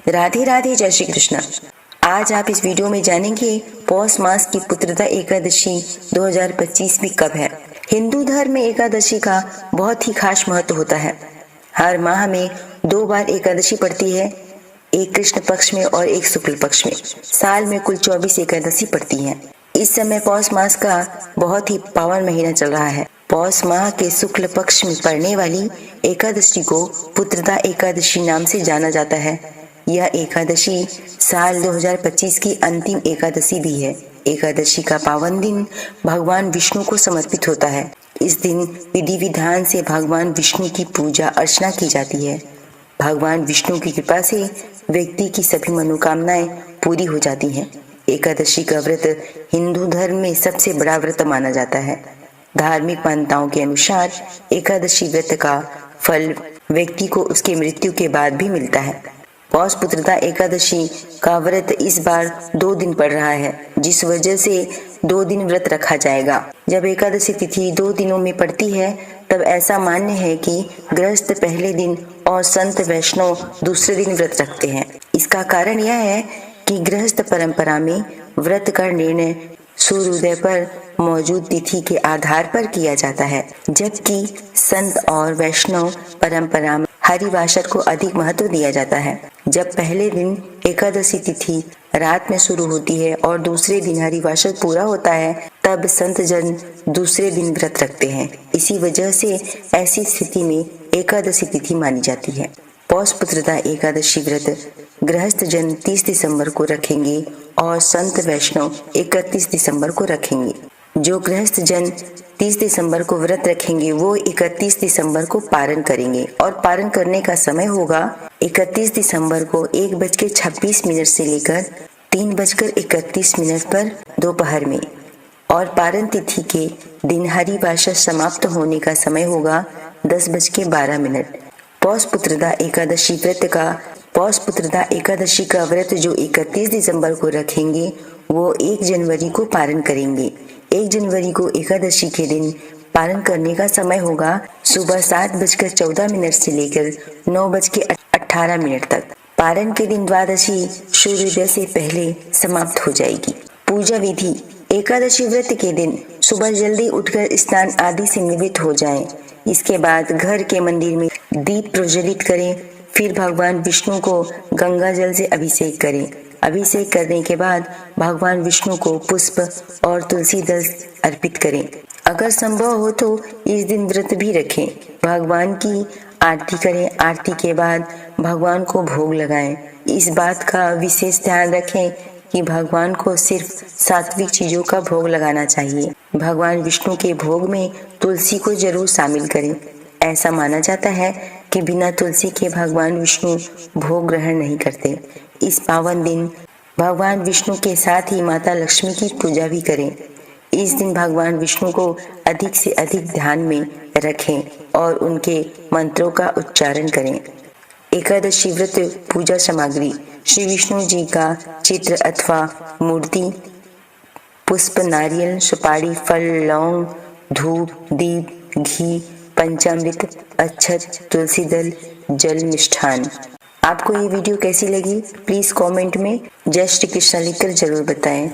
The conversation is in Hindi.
राधे राधे, जय श्री कृष्ण। आज आप इस वीडियो में जानेंगे पौष मास की पुत्रदा एकादशी 2025 में कब है। हिंदू धर्म में एकादशी का बहुत ही खास महत्व होता है। हर माह में 2 बार एकादशी पड़ती है, एक कृष्ण पक्ष में और एक शुक्ल पक्ष में। साल में कुल 24 एकादशी पड़ती हैं। इस समय पौष मास का बहुत ही पावन महीना चल रहा है। पौष माह के शुक्ल पक्ष में पड़ने वाली एकादशी को पुत्रदा एकादशी नाम से जाना जाता है। यह एकादशी साल 2025 की अंतिम एकादशी भी है। एकादशी का पावन दिन भगवान विष्णु को समर्पित होता है। इस दिन विधि विधान से भगवान विष्णु की पूजा अर्चना की जाती है। भगवान विष्णु की कृपा से व्यक्ति की सभी मनोकामनाएं पूरी हो जाती हैं। एकादशी का व्रत हिंदू धर्म में सबसे बड़ा व्रत माना जाता है। धार्मिक मान्यताओं के अनुसार एकादशी व्रत का फल व्यक्ति को उसके मृत्यु के बाद भी मिलता है। पौष पुत्रदा एकादशी का व्रत इस बार 2 दिन पड़ रहा है, जिस वजह से 2 दिन व्रत रखा जाएगा। जब एकादशी तिथि 2 दिनों में पड़ती है तब ऐसा मान्य है कि गृहस्थ पहले दिन और संत वैष्णव दूसरे दिन व्रत रखते हैं। इसका कारण यह है कि गृहस्थ परंपरा में व्रत का निर्णय सूर्योदय पर मौजूद तिथि के आधार पर किया जाता है, जबकि संत और वैष्णव परंपरा में हरिवासर को अधिक महत्व दिया जाता है। जब पहले दिन एकादशी तिथि रात में शुरू होती है और दूसरे दिन हरिवासर पूरा होता है, तब संत जन दूसरे दिन व्रत रखते हैं। इसी वजह से ऐसी स्थिति में एकादशी तिथि मानी जाती है। पौष पुत्रदा एकादशी व्रत गृहस्थ जन 30 दिसंबर को रखेंगे और संत वैष्णव 31 दिसंबर को रखेंगे। जो गृहस्थ जन 30 दिसंबर को व्रत रखेंगे वो 31 दिसंबर को पारण करेंगे और पारण करने का समय होगा 31 दिसंबर को 1:26 से लेकर 3:31 पर दोपहर में, और पारण तिथि के दिन हरिवासर समाप्त होने का समय होगा 10:12। पौष पुत्रदा एकादशी का व्रत जो 31 दिसंबर को रखेंगे वो 1 जनवरी को पारण करेंगे। 1 जनवरी को एकादशी के दिन पारण करने का समय होगा सुबह 7:14 से लेकर 9:18 तक। पारण के दिन द्वादशी सूर्योदय से पहले समाप्त हो जाएगी। पूजा विधि: एकादशी व्रत के दिन सुबह जल्दी उठकर स्नान आदि से निवृत्त हो जाएं। इसके बाद घर के मंदिर में दीप प्रज्वलित करें। फिर भगवान विष्णु को गंगा जल से अभिषेक करें। अभिषेक करने के बाद भगवान विष्णु को पुष्प और तुलसी दल अर्पित करें। अगर संभव हो तो इस दिन व्रत भी रखें। भगवान की आरती करें। आरती के बाद भगवान को भोग लगाएं। इस बात का विशेष ध्यान रखें कि भगवान को सिर्फ सात्विक चीजों का भोग लगाना चाहिए। भगवान विष्णु के भोग में तुलसी को जरूर शामिल करें। ऐसा माना जाता है कि बिना तुलसी के भगवान विष्णु भोग ग्रहण नहीं करते। इस पावन दिन भगवान विष्णु के साथ ही माता लक्ष्मी की पूजा भी करें। इस दिन भगवान विष्णु को अधिक से अधिक ध्यान में रखें और उनके मंत्रों का उच्चारण करें। एकादशी व्रत पूजा सामग्री: श्री विष्णु जी का चित्र अथवा मूर्ति, पुष्प, नारियल, सुपारी, फल, लौंग, धूप, दीप, घी, पंचामृत, अक्षत, तुलसी दल, जल, मिष्ठान। आपको ये वीडियो कैसी लगी प्लीज कमेंट में जय श्री कृष्ण लिखकर जरूर बताएं।